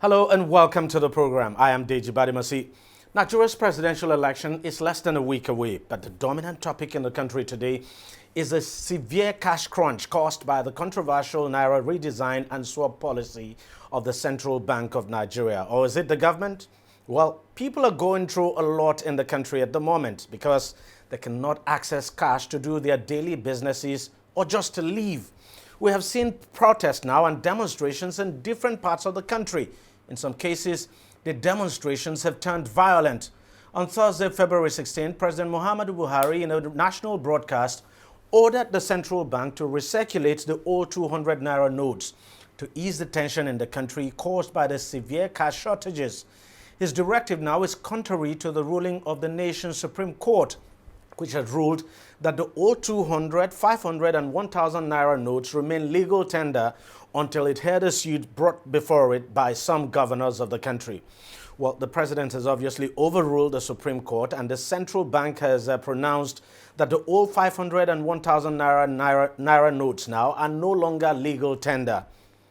Hello and welcome to the program. I am DEJI360 EPP. Nigeria's presidential election is less than a week away, but the dominant topic in the country today is a severe cash crunch caused by the controversial Naira redesign and swap policy of the Central Bank of Nigeria. Or is it the government? Well, people are going through a lot in the country at the moment because they cannot access cash to do their daily businesses or just to live. We have seen protests now and demonstrations in different parts of the country. In some cases, the demonstrations have turned violent. On Thursday, February 16, President Muhammadu Buhari, in a national broadcast, ordered the central bank to recirculate the old 200 Naira notes to ease the tension in the country caused by the severe cash shortages. His directive now is contrary to the ruling of the nation's Supreme Court, which had ruled that the old 200, 500 and 1,000 Naira notes remain legal tender until it heard a suit brought before it by some governors of the country. Well, the president has obviously overruled the Supreme Court, and the central bank has pronounced that the old 500 and 1,000 Naira notes now are no longer legal tender.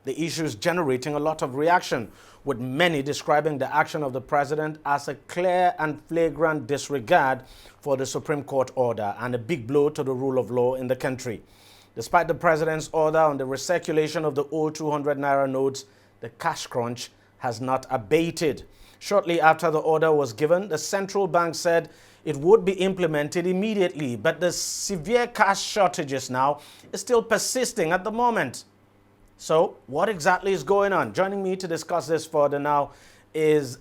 The issue is generating a lot of reaction, with many describing the action of the president as a clear and flagrant disregard for the Supreme Court order and a big blow to the rule of law in the country. Despite the president's order on the recirculation of the old 200 Naira notes, the cash crunch has not abated. Shortly after the order was given, the central bank said it would be implemented immediately, but the severe cash shortages now is still persisting at the moment. So, what exactly is going on? Joining me to discuss this further now is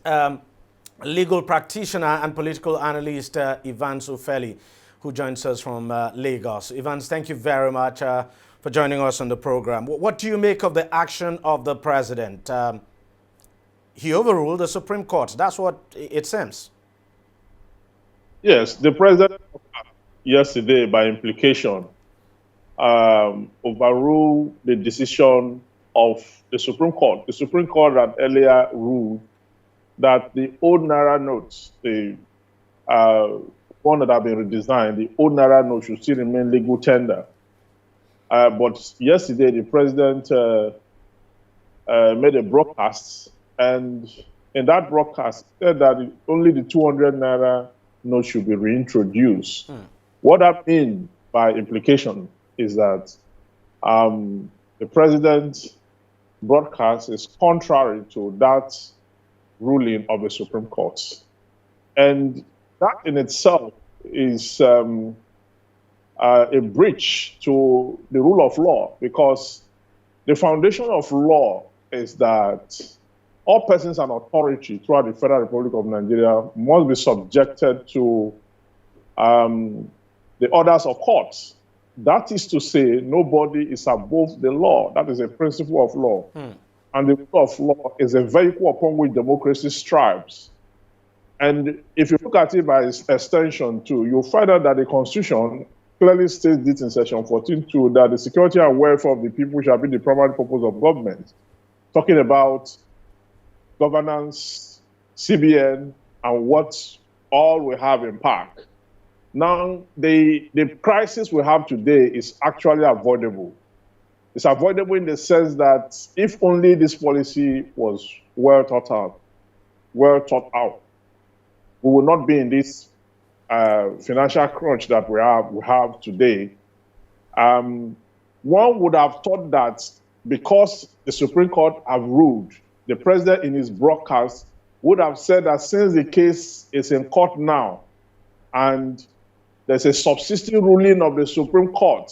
legal practitioner and political analyst Evans Ofeli, who joins us from Lagos. Evans, thank you very much for joining us on the program. What do you make of the action of the president? He overruled the Supreme Court. That's what it seems. Yes, the president yesterday, by implication, overruled the decision of the Supreme Court. The Supreme Court had earlier ruled that the old Naira notes, the one that have been redesigned, the old Naira notes should still remain legal tender. But yesterday, the president made a broadcast, and in that broadcast, said that only the 200 Naira notes should be reintroduced. What that means by implication is that the president's broadcast is contrary to that ruling of the Supreme Court. And that in itself is a breach to the rule of law, because the foundation of law is that all persons and authority throughout the Federal Republic of Nigeria must be subjected to the orders of courts. That is to say, nobody is above the law. That is a principle of law. And the rule of law is a vehicle upon which democracy strives. And if you look at it by extension too, you'll find out that the Constitution clearly states this in section 14.2, that the security and welfare of the people shall be the primary purpose of government. Talking about governance, CBN, and what all we have in park. Now, the crisis we have today is actually avoidable. It's avoidable in the sense that if only this policy was well thought out, we will not be in this financial crunch that we have today. One would have thought that because the Supreme Court have ruled, the president in his broadcast would have said that since the case is in court now and there's a subsisting ruling of the Supreme Court,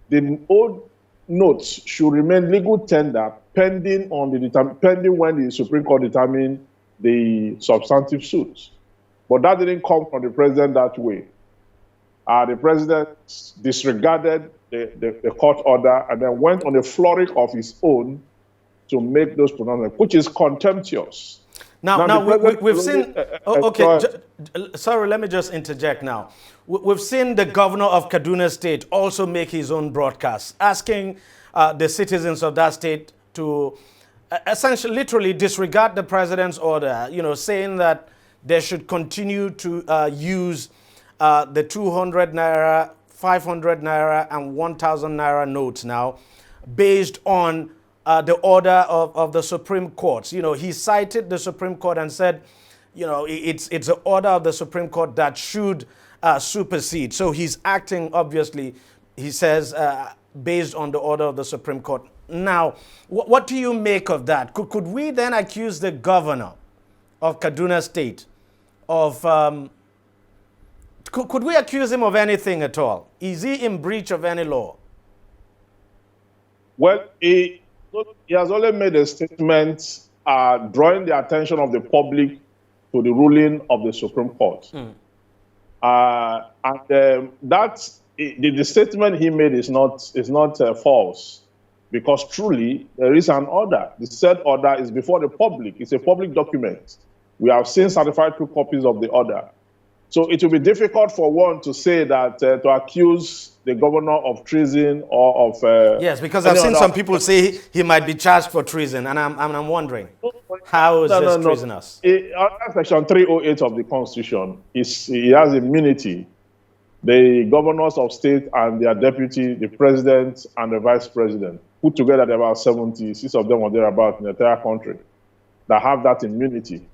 the old notes should remain legal tender pending when the Supreme Court determine the substantive suits. But that didn't come from the president that way. The president disregarded the court order and then went on a flurry of his own to make those pronouncements, which is contemptuous. Now we've seen. Sorry, let me just interject now. We've seen the governor of Kaduna State also make his own broadcast, asking the citizens of that state to essentially, literally disregard the president's order. Saying that they should continue to use the 200 Naira, 500 Naira, and 1,000 Naira notes now, based on the order of the Supreme Court. You know, he cited the Supreme Court and said, you know, it's an order of the Supreme Court that should supersede. So he's acting, obviously, he says, based on the order of the Supreme Court. Now, what do you make of that? Could we then accuse the governor of Kaduna State of, could we accuse him of anything at all? Is he in breach of any law? Well, he has only made a statement drawing the attention of the public to the ruling of the Supreme Court. The statement he made is not false, because truly there is an order. The said order is before the public. It's a public document. We have seen certified true copies of the order. So it will be difficult for one to say that, to accuse the governor of treason or of... yes, because I've seen some people say he might be charged for treason, and I'm wondering, how is this treasonous? Section 308 of the Constitution, he has immunity. The governors of state and their deputy, the president and the vice president, put together there are about 76 of them or thereabout in the entire country that have that immunity.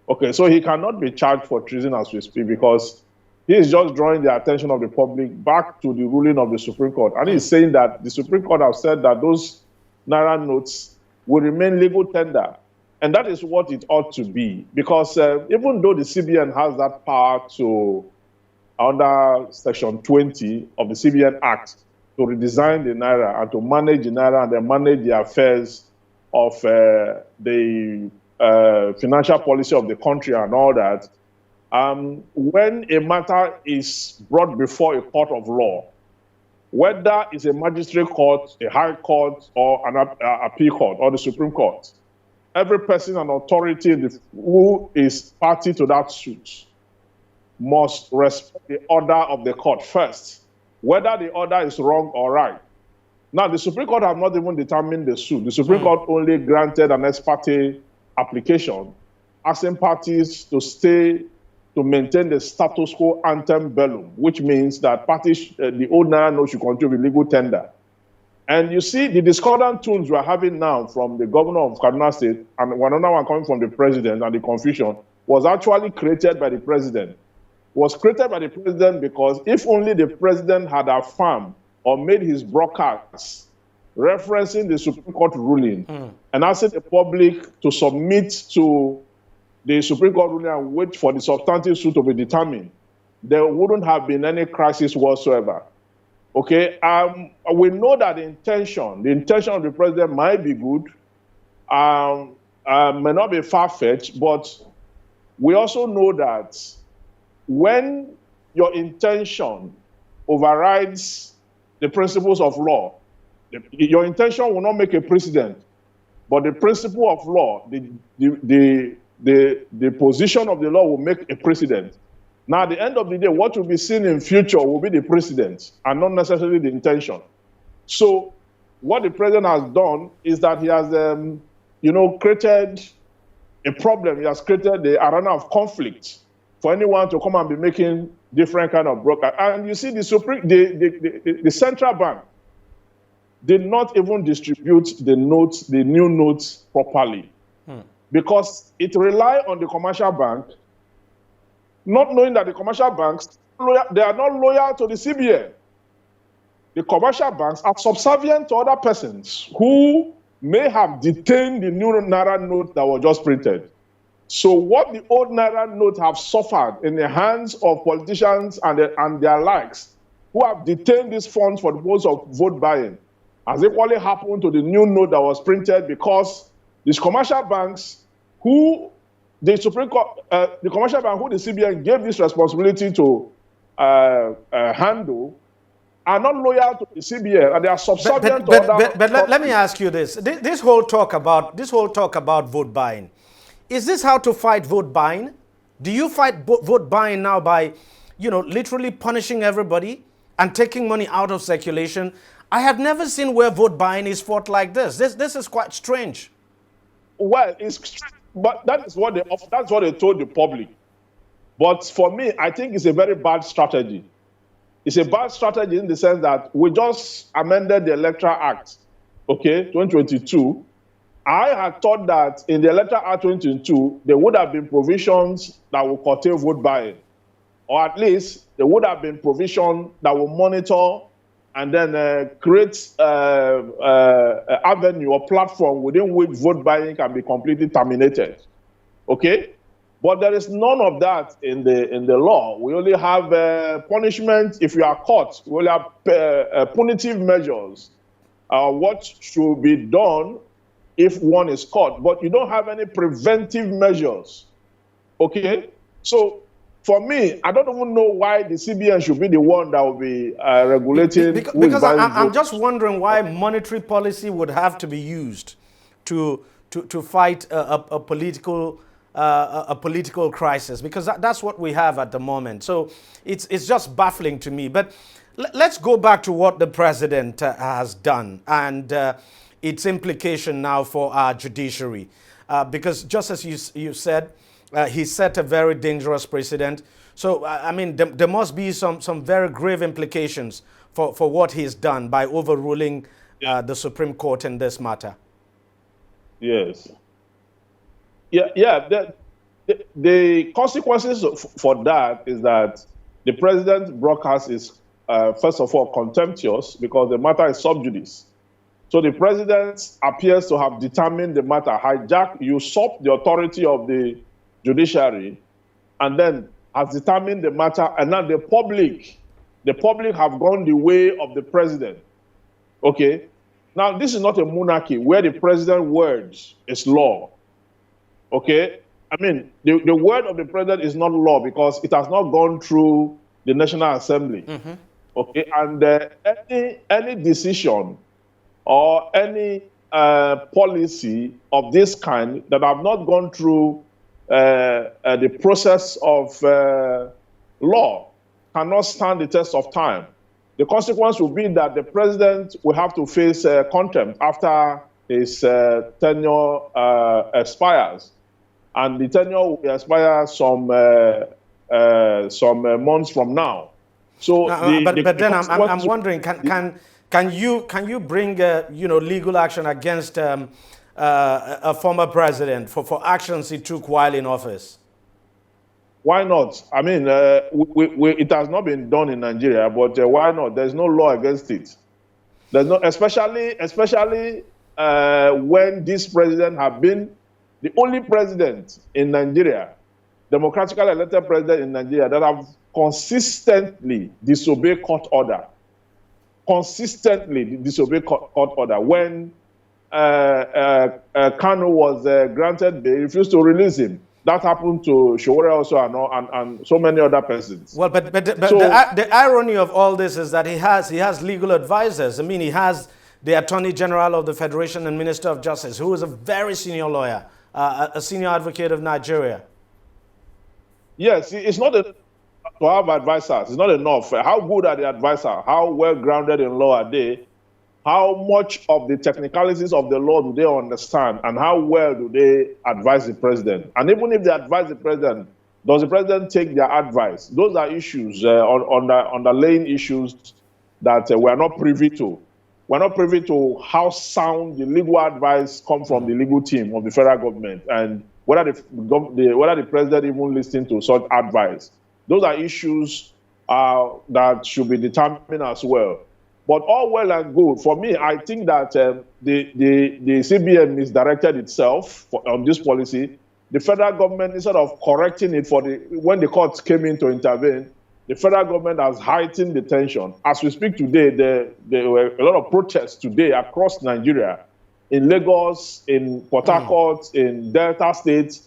Okay, so he cannot be charged for treason as we speak, because he is just drawing the attention of the public back to the ruling of the Supreme Court. And he's saying that the Supreme Court has said that those Naira notes will remain legal tender. And that is what it ought to be, because even though the CBN has that power to, under Section 20 of the CBN Act, to redesign the Naira and to manage the Naira and then manage the affairs of the financial policy of the country and all that, when a matter is brought before a court of law, whether it's a magistrate court, a high court, or an appeal court, or the Supreme Court, every person and authority who is party to that suit must respect the order of the court first, whether the order is wrong or right. Now, the Supreme Court have not even determined the suit. The Supreme Court only granted an ex parte application asking parties to maintain the status quo ante bellum, which means that parties, the old Naira note should continue with legal tender. And you see the discordant tunes we're having now from the governor of Kaduna State and another one coming from the president, and the confusion was actually created by the president. Was created by the president because if only the president had affirmed or made his broadcasts referencing the Supreme Court ruling and asking the public to submit to the Supreme Court ruling and wait for the substantive suit to be determined, there wouldn't have been any crisis whatsoever. Okay, we know that the intention of the president might be good, may not be far-fetched, but we also know that when your intention overrides the principles of law, your intention will not make a precedent, but the principle of law, the position of the law will make a precedent. Now, at the end of the day, what will be seen in future will be the precedent and not necessarily the intention. So what the president has done is that he has, created a problem. He has created the arena of conflict for anyone to come and be making different kind of broker. And you see, the central bank did not even distribute the new notes properly, because it relied on the commercial bank, not knowing that the commercial banks, they are not loyal to the CBN. The commercial banks are subservient to other persons who may have detained the new Naira note that was just printed. So what the old Naira note have suffered in the hands of politicians and their likes, who have detained these funds for the purpose of vote buying, has equally happened to the new note that was printed, because these commercial banks who the Supreme Court, the commercial bank who the CBN gave this responsibility to handle, are not loyal to the CBN, and they are subservient to other. But let me ask you this: this whole talk about vote buying, is this how to fight vote buying? Do you fight vote buying now by, literally punishing everybody and taking money out of circulation? I have never seen where vote buying is fought like this. This is quite strange. Well, but that's what they told the public. But for me, I think it's a very bad strategy. It's a bad strategy in the sense that we just amended the Electoral Act okay, 2022, I had thought that in the Electoral Act 2022, there would have been provisions that will curtail vote buying, or at least there would have been provision that will monitor and then create avenue or platform within which vote buying can be completely terminated. Okay, but there is none of that in the law. We only have punishment if you are caught. We only have punitive measures. What should be done if one is caught, but you don't have any preventive measures. Okay, so for me, I don't even know why the CBN should be the one that will be regulating. Because I'm just wondering why monetary policy would have to be used to fight a political crisis, because that's what we have at the moment. So it's just baffling to me. But let's go back to what the president has done and its implication now for our judiciary, because just as you said, he set a very dangerous precedent. So, I mean, there must be some very grave implications for what he's done by overruling the Supreme Court in this matter. Yes. Yeah. The consequences for that is that the president's broadcast is, first of all, contemptuous because the matter is sub judice. So the president appears to have determined the matter, usurped the authority of the judiciary, and then has determined the matter, and now the public have gone the way of the president. Okay? Now, this is not a monarchy where the president's words is law. Okay? I mean, the word of the president is not law because it has not gone through the National Assembly. Mm-hmm. Okay? And any decision or any policy of this kind that have not gone through the process of law cannot stand the test of time. The consequence will be that the president will have to face contempt after his tenure expires, and the tenure will expire some months from now. So, but then I'm wondering, can you bring legal action against a former president for actions he took while in office? Why not? I mean, it has not been done in Nigeria, but why not? There's no law against it. There's no, especially when this president have been the only president in Nigeria, democratically elected president in Nigeria, that have consistently disobeyed court order. Consistently disobeyed court order. When Kanu was granted, they refused to release him. That happened to Showore also and so many other persons. Well, but the irony of all this is that he has legal advisors. I mean, he has the Attorney General of the Federation and Minister of Justice, who is a very senior lawyer, a senior advocate of Nigeria. Yes, it's not to have advisors. It's not enough. How good are the advisors? How well grounded in law are they? How much of the technicalities of the law do they understand, and how well do they advise the president? And even if they advise the president, does the president take their advice? Those are issues, underlying issues that we're not privy to. We're not privy to how sound the legal advice comes from the legal team of the federal government, and whether the president even listens to such advice. Those are issues that should be determined as well. But all well and good. For me, I think that the CBN misdirected itself on this policy. The federal government, instead of correcting it when the courts came in to intervene, the federal government has heightened the tension. As we speak today, there were a lot of protests today across Nigeria, in Lagos, in Port Harcourt, in Delta State,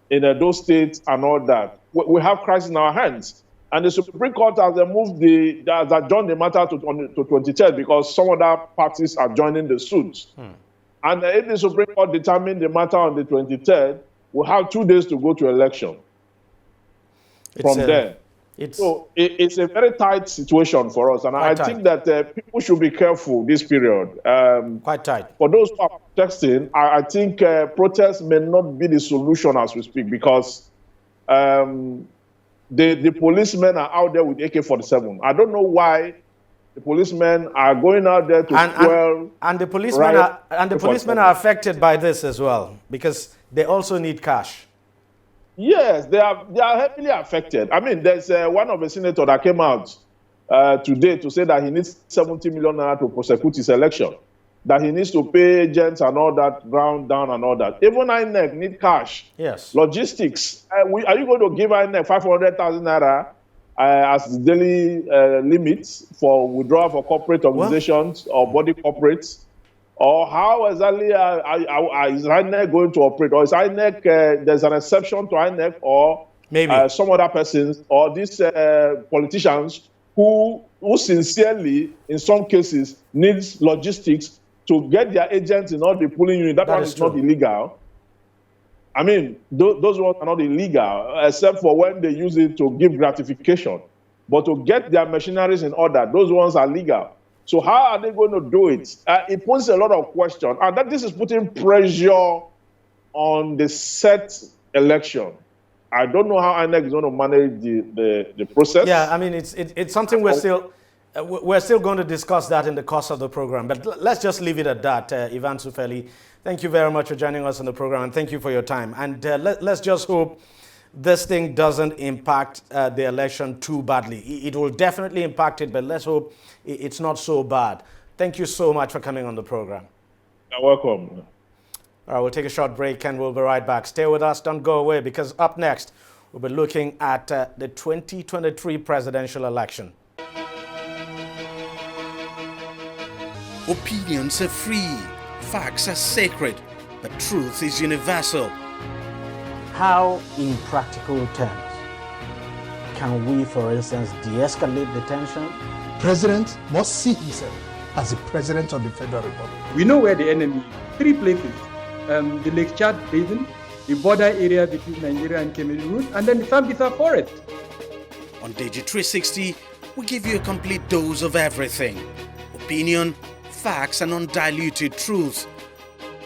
in Edo State, and all that. We have crisis in our hands. And the Supreme Court has adjourned the matter to 23rd because some other parties are joining the suit. And if the Supreme Court determines the matter on the 23rd, we'll have 2 days to go to election from there. So it's a very tight situation for us. And I think that people should be careful this period. Quite tight. For those who are protesting, I think protests may not be the solution as we speak, because the policemen are out there with AK-47. I don't know why The policemen are going out there to quell. And the policemen are affected by this as well, because they also need cash. Yes, they are heavily affected. I mean, there's one of the senators that came out today to say that he needs 70 million naira to prosecute his election, that he needs to pay agents and all that, ground down and all that. Even INEC need cash. Yes. Logistics. Are you going to give INEC 500,000 naira as the daily limit for withdrawal for corporate organizations or body corporates? Or how exactly is INEC going to operate? Or is INEC, there's an exception to INEC or maybe some other persons or these politicians who sincerely, in some cases, needs logistics to get their agents in all the polling units. That one is not illegal. I mean, those ones are not illegal, except for when they use it to give gratification. But to get their machineries in order, those ones are legal. So how are they going to do it? It poses a lot of questions. And that this is putting pressure on the set election. I don't know how INEC is going to manage the process. Yeah, I mean, it's something we're still going to discuss that in the course of the program. But let's just leave it at that. Ivan Sufeli, thank you very much for joining us on the program, and thank you for your time. And let's just hope this thing doesn't impact the election too badly. It will definitely impact it, but let's hope it's not so bad. Thank you so much for coming on the program. You're welcome. All right, we'll take a short break and we'll be right back. Stay with us, don't go away, because up next, we'll be looking at the 2023 presidential election. Opinions are free, facts are sacred, but truth is universal. How, in practical terms, can we, for instance, de-escalate the tension? President must see himself as the president of the Federal Republic. We know where the enemy is. 3 places. The Lake Chad Basin, the border area between Nigeria and Cameroon, and then the Sambisa Forest. On DEJI360, we give you a complete dose of everything. Opinion, facts, and undiluted truth.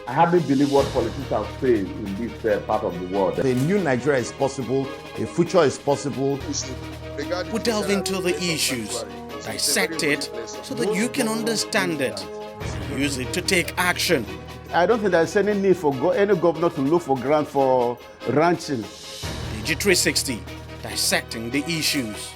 I hardly believe what politicians say in this part of the world. A new Nigeria is possible, a future is possible. We delve into the issues, dissect it so that you can understand it, and use it to take action. I don't think there's any need for any governor to look for grant for ranching. DEJI360, dissecting the issues.